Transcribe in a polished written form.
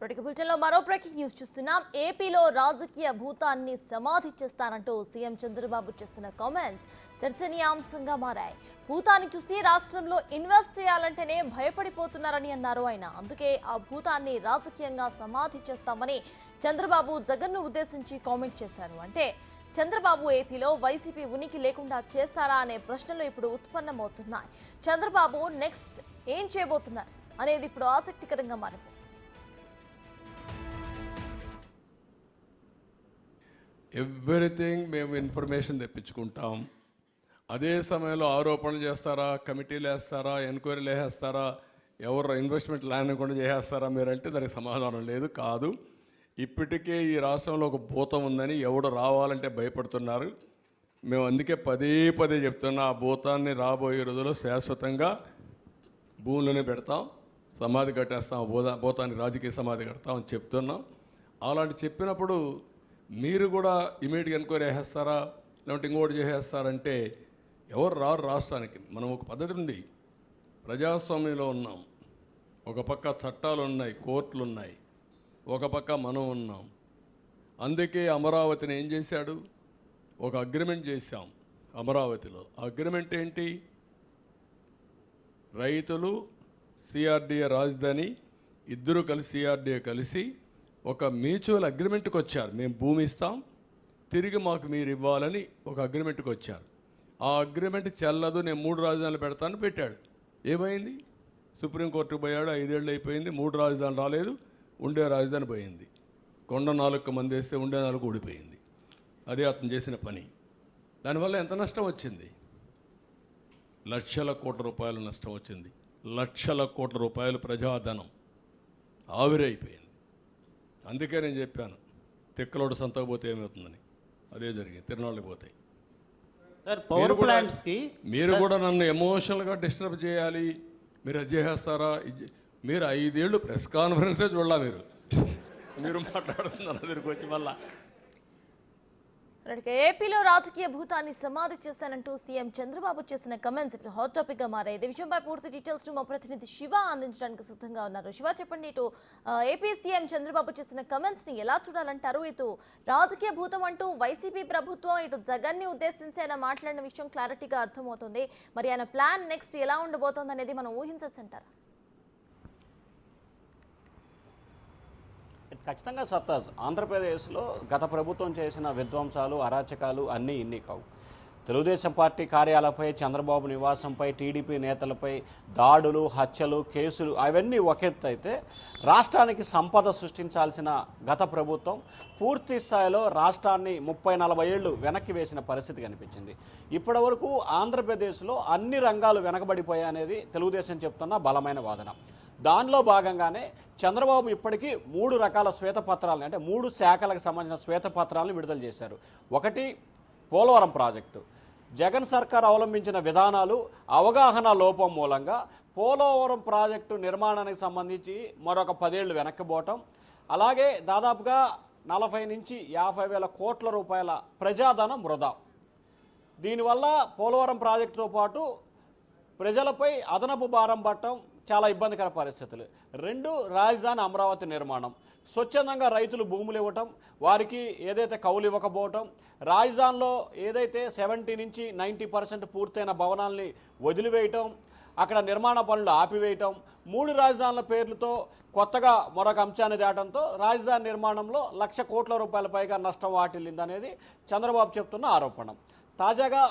బులెటిన్లో మరో breaking news చూస్తున్నాం. ఏపీలో రాజకీయ భూతాన్ని సమాధి చేస్తానంటూ సీఎం చంద్రబాబు చేస్తున్న కామెంట్స్ చర్చనీయాంశంగా మారాయి. భూతాన్ని చూసి రాష్ట్రంలో ఇన్వెస్ట్ చేయాలంటేనే భయపడిపోతున్నారని అన్నారు ఆయన. అందుకే ఆ భూతాన్ని రాజకీయంగా సమాధి చేస్తామని చంద్రబాబు జగన్ను ఉద్దేశించి కామెంట్ చేశారు. అంటే చంద్రబాబు ఏపీలో వైసీపీ ఉనికి లేకుండా చేస్తారా అనే ప్రశ్నలు ఇప్పుడు ఉత్పన్నమవుతున్నాయి. చంద్రబాబు నెక్స్ట్ ఏం చేయబోతున్నారు అనేది ఇప్పుడు ఆసక్తికరంగా మారింది. ఎవ్రీథింగ్ మేము ఇన్ఫర్మేషన్ తెప్పించుకుంటాం. అదే సమయంలో ఆరోపణలు చేస్తారా, కమిటీలు వేస్తారా, ఎంక్వైరీలు వేసేస్తారా, ఎవరు ఇన్వెస్ట్మెంట్ లేకుండా చేసేస్తారా మీరంటే దానికి సమాధానం లేదు. కాదు, ఇప్పటికే ఈ రాష్ట్రంలో ఒక భూతం ఉందని ఎవడు రావాలంటే భయపడుతున్నారు. మేము అందుకే పదే పదే చెప్తున్నా, ఆ భూతాన్ని రాబోయే రోజుల్లో శాశ్వతంగా భూములనే పెడతాం, సమాధి కట్టేస్తాం, భూతాన్ని రాజకీయ సమాధి కడతాం అని చెప్తున్నాం. అలాంటి చెప్పినప్పుడు మీరు కూడా ఇమీడియట్గా ఎంక్వైరీ చేసేస్తారా, లేదంటే ఇంకోటి చేసేస్తారంటే ఎవరు రారు రాష్ట్రానికి. మనం ఒక పద్ధతి ఉంది, ప్రజాస్వామ్యంలో ఉన్నాం. ఒక పక్క చట్టాలు ఉన్నాయి, కోర్టులు ఉన్నాయి, ఒక పక్క మనం ఉన్నాం. అందుకే అమరావతిని ఏం చేశాడు, ఒక అగ్రిమెంట్ చేశాం అమరావతిలో. అగ్రిమెంట్ ఏంటి, రైతులు సిఆర్డీఏ రాజధాని ఇద్దరు కలిసి సిఆర్డీఏ కలిసి ఒక మ్యూచువల్ అగ్రిమెంట్కి వచ్చారు. మేము భూమి ఇస్తాం, తిరిగి మాకు మీరు ఇవ్వాలని ఒక అగ్రిమెంట్కి వచ్చారు. ఆ అగ్రిమెంట్ చెల్లదు, నేను 3 రాజధానులు పెడతాను పెట్టాడు. ఏమైంది, సుప్రీంకోర్టుకు పోయాడు, 5 ఏళ్ళు అయిపోయింది, 3 రాజధానులు రాలేదు, ఉండే రాజధాని పోయింది. కొండ 4 మంది వేస్తే ఉండే 4 ఊడిపోయింది. అదే అతను చేసిన పని. దానివల్ల ఎంత నష్టం వచ్చింది, లక్షల కోట్ల రూపాయలు నష్టం వచ్చింది. లక్షల కోట్ల రూపాయలు ప్రజాధనం ఆవిరైపోయింది. అందుకే నేను చెప్పాను, తిక్కలోడు సంతకు పోతే ఏమవుతుందని. అదే జరిగింది, తిరునాళ్ళకి పోతాయి. మీరు కూడా నన్ను ఎమోషనల్గా డిస్టర్బ్ చేయాలి, మీరు అది చేసేస్తారా. మీరు 5 ఏళ్ళు ప్రెస్ కాన్ఫరెన్సే చూడాల, మీరు మాట్లాడుతున్నారు దగ్గరికి వచ్చి మళ్ళా. ఏపీలో రాజకీయ భూతాన్ని సమాధి చేస్తానంటూ సీఎం చంద్రబాబు చేసిన కమెంట్స్ ఇప్పుడు హాట్ టాపిక్ గా మారాయి. ఈ విషయంపై పూర్తి డీటెయిల్స్ మా ప్రతినిధి శివ అందించడానికి సిద్ధంగా ఉన్నారు. శివ, చెప్పండి, ఇటు ఏపీ సీఎం చంద్రబాబు చేసిన కమెంట్స్ ని ఎలా చూడాలంటారు? ఇటు రాజకీయ భూతం అంటూ వైసీపీ ప్రభుత్వం ఇటు జగన్ ని ఉద్దేశించి ఆయన మాట్లాడిన విషయం క్లారిటీగా అర్థమవుతుంది. మరి ఆయన ప్లాన్ నెక్స్ట్ ఎలా ఉండబోతోంది అనేది మనం ఊహించవచ్చు అంటారా? ఖచ్చితంగా సత్తాజ్, ఆంధ్రప్రదేశ్లో గత ప్రభుత్వం చేసిన విధ్వంసాలు, అరాచకాలు అన్నీ ఇన్ని కావు. తెలుగుదేశం పార్టీ కార్యాలయంపై, చంద్రబాబు నివాసంపై, టీడీపీ నేతలపై దాడులు, హత్యలు, కేసులు అవన్నీ ఒక ఎత్తు అయితే, రాష్ట్రానికి సంపద సృష్టించాల్సిన గత ప్రభుత్వం పూర్తి స్థాయిలో రాష్ట్రాన్ని 30-40 ఏళ్ళు వెనక్కి వేసిన పరిస్థితి కనిపించింది. ఇప్పటి వరకు ఆంధ్రప్రదేశ్లో అన్ని రంగాలు వెనకబడిపోయాయనేది తెలుగుదేశం చెప్తున్న బలమైన వాదన. దానిలో భాగంగానే చంద్రబాబు ఇప్పటికీ 3 రకాల శ్వేతపత్రాలను, అంటే 3 శాఖలకు సంబంధించిన శ్వేతపత్రాలను విడుదల చేశారు. ఒకటి పోలవరం ప్రాజెక్టు. జగన్ సర్కార్ అవలంబించిన విధానాలు, అవగాహన లోపం మూలంగా పోలవరం ప్రాజెక్టు నిర్మాణానికి సంబంధించి మరొక 10 ఏళ్ళు వెనక్కిపోవటం, అలాగే దాదాపుగా 40 నుంచి 50 వేల కోట్ల రూపాయల ప్రజాధనం వృధా. దీనివల్ల పోలవరం ప్రాజెక్టుతో పాటు ప్రజలపై అదనపు భారం పట్టడం, చాలా ఇబ్బందికర పరిస్థితులు. 2, రాజధాని అమరావతి నిర్మాణం. స్వచ్ఛందంగా రైతులు భూములు ఇవ్వటం, వారికి ఏదైతే కౌలు ఇవ్వకపోవటం, రాజధానిలో ఏదైతే 70 నుంచి 90% పూర్తయిన భవనాల్ని వదిలివేయటం, అక్కడ నిర్మాణ పనులు ఆపివేయటం, 3 రాజధానుల పేర్లతో కొత్తగా మరొక అంశాన్ని దాటంతో రాజధాని నిర్మాణంలో 1,00,000 కోట్ల రూపాయల పైగా నష్టం వాటిల్లిందనేది చంద్రబాబు చెప్తున్న ఆరోపణ. తాజాగా